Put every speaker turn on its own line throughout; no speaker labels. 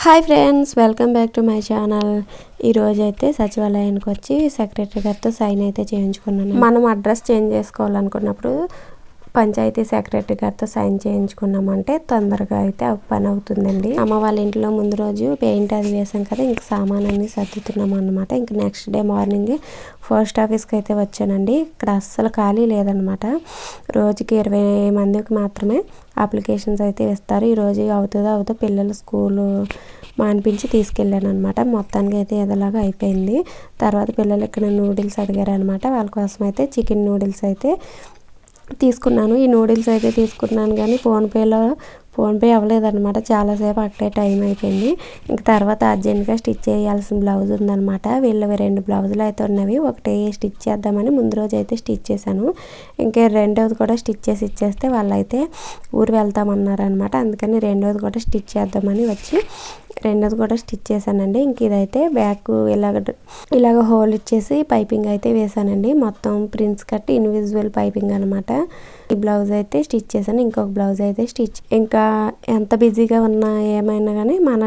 Hi friends, welcome back to my channel. ఈరోజు అయితే సచివాలయానికి వచ్చి సెక్రటరీ గారితో సైన్ అయితే చేయించుకున్నాను. మనం అడ్రస్ చేంజ్ చేసుకోవాలనుకున్నప్పుడు పంచాయతీ సెక్రటరీ గారితో సైన్ చేయించుకున్నామంటే తొందరగా అయితే పని అవుతుందండి. అమ్మ వాళ్ళ ఇంట్లో ముందు రోజు పెయింట్ అది వేసాం కదా, ఇంక సామాన్ అన్ని సర్దుతున్నాం అనమాట. ఇంక నెక్స్ట్ డే మార్నింగ్ పోస్ట్ ఆఫీస్కి అయితే వచ్చానండి. ఇక్కడ అస్సలు ఖాళీ లేదనమాట. రోజుకి 20 మందికి మాత్రమే అప్లికేషన్స్ అయితే ఇస్తారు. ఈరోజు అవుతుందో పిల్లలు స్కూలు మానిపించి తీసుకెళ్ళాను అనమాట. మొత్తానికి అయితే ఏదోలాగా అయిపోయింది. తర్వాత పిల్లలు ఇక్కడ నూడిల్స్ అడిగారు అనమాట. వాళ్ళ కోసం అయితే చికెన్ నూడిల్స్ అయితే తీసుకున్నాను. ఈ నూడిల్స్ అయితే తీసుకున్నాను కానీ ఫోన్పే అవ్వలేదన్నమాట. చాలాసేపు అక్కడే టైం అయిపోయింది. ఇంక తర్వాత అర్జెంట్గా స్టిచ్ చేయాల్సిన బ్లౌజ్ ఉందన్నమాట. వీళ్ళవి 2 బ్లౌజులు అయితే ఉన్నవి. ఒకటి స్టిచ్ చేద్దామని ముందు రోజు అయితే స్టిచ్ చేశాను. ఇంకా రెండోది కూడా స్టిచ్ చేసి ఇచ్చేస్తే వాళ్ళైతే ఊరు వెళ్తామన్నారనమాట. అందుకని రెండోది కూడా స్టిచ్ చేద్దామని వచ్చి రెండోది కూడా స్టిచ్ చేశానండి. ఇంక ఇదైతే బ్యాక్ ఇలాగ హోల్ ఇచ్చేసి పైపింగ్ అయితే వేసానండి. మొత్తం ప్రిన్స్ కట్ ఇన్విజిబుల్ పైపింగ్ అనమాట. ఈ బ్లౌజ్ అయితే స్టిచ్ చేశాను. ఇంకొక బ్లౌజ్ అయితే ఇంకా ఎంత బిజీగా ఉన్నా ఏమైనా కానీ మన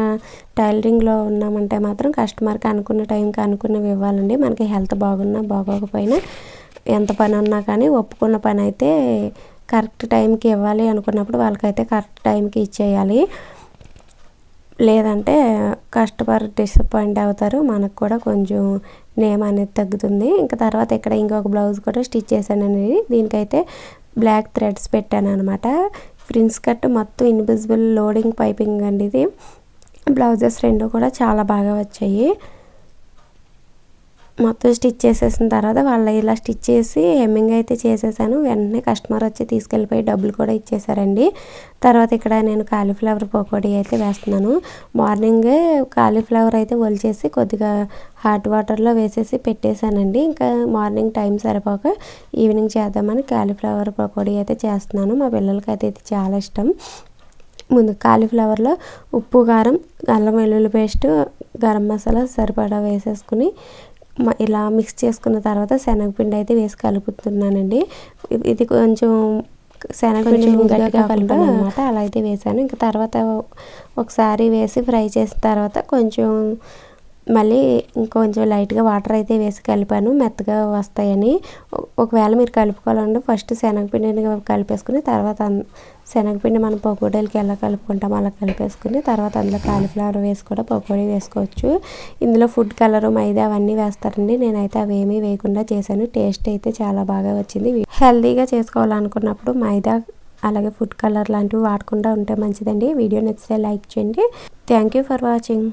టైలరింగ్లో ఉన్నామంటే మాత్రం కస్టమర్కి అనుకున్న టైంకి అనుకున్నవి ఇవ్వాలండి. మనకి హెల్త్ బాగున్నా బాగోకపోయినా ఎంత పని ఉన్నా కానీ ఒప్పుకున్న పని అయితే కరెక్ట్ టైంకి ఇవ్వాలి. అనుకున్నప్పుడు వాళ్ళకైతే కరెక్ట్ టైంకి ఇచ్చేయాలి. లేదంటే కస్టమర్ డిసప్పాయింట్ అవుతారు. మనకు కూడా కొంచెం నేమ్ అనేది తగ్గుతుంది. ఇంకా తర్వాత ఇక్కడ ఇంకొక బ్లౌజ్ కూడా స్టిచ్ చేశానండి. దీనికైతే బ్లాక్ థ్రెడ్స్ పెట్టాను అనమాట. ప్రిన్స్ కట్ మొత్తం ఇన్విజిబుల్ లోడింగ్ పైపింగ్ అండి. ఇది బ్లౌజెస్ 2 కూడా చాలా బాగా వచ్చాయి. మొత్తం స్టిచ్ చేసేసిన తర్వాత వాళ్ళు ఇలా స్టిచ్ చేసి హెమ్మింగ్ అయితే చేసేసాను. వెంటనే కస్టమర్ వచ్చి తీసుకెళ్ళిపోయి డబ్బులు కూడా ఇచ్చేసారండి. తర్వాత ఇక్కడ నేను కాలీఫ్లవర్ పకోడీ అయితే వేస్తున్నాను. మార్నింగే కాలీఫ్లవర్ అయితే ఒలిచేసి కొద్దిగా హాట్ వాటర్లో వేసేసి పెట్టేశానండి. ఇంకా మార్నింగ్ టైం సరిపోక ఈవినింగ్ చేద్దామని కాలీఫ్లవర్ పకోడీ అయితే చేస్తున్నాను. మా పిల్లలకైతే ఇది చాలా ఇష్టం. ముందు కాలీఫ్లవర్లో ఉప్పు, కారం, అల్లం వెల్లుల్లి పేస్ట్, గరం మసాలా సరిపడా వేసేసుకుని ఇలా మిక్స్ చేసుకున్న తర్వాత శనగపిండి అయితే వేసి కలుపుతున్నానండి. ఇది కొంచెం శనగపిండి గట్టిగా కలుపుతాను అనమాట. అలా అయితే వేసాను. ఇంకా తర్వాత ఒకసారి వేసి ఫ్రై చేసిన తర్వాత మళ్ళీ ఇంకొంచెం లైట్గా వాటర్ అయితే వేసి కలిపాను, మెత్తగా వస్తాయని. ఒకవేళ మీరు కలుపుకోవాలంటే ఫస్ట్ శనగపిండిని కలిపేసుకుని తర్వాత శనగపిండి మనం పకోడీలకి ఎలా కలుపుకుంటామో అలా కలిపేసుకుని తర్వాత అందులో కాలీఫ్లవర్ వేసి కూడా పకోడీ వేసుకోవచ్చు. ఇందులో ఫుడ్ కలరు, మైదా అవన్నీ వేస్తారండి. నేనైతే అవేమీ వేయకుండా చేశాను. టేస్ట్ అయితే చాలా బాగా వచ్చింది. హెల్తీగా చేసుకోవాలనుకున్నప్పుడు మైదా అలాగే ఫుడ్ కలర్ లాంటివి వాడకుండా ఉంటే మంచిదండి. వీడియో నచ్చితే లైక్ చేయండి. Thank you for watching.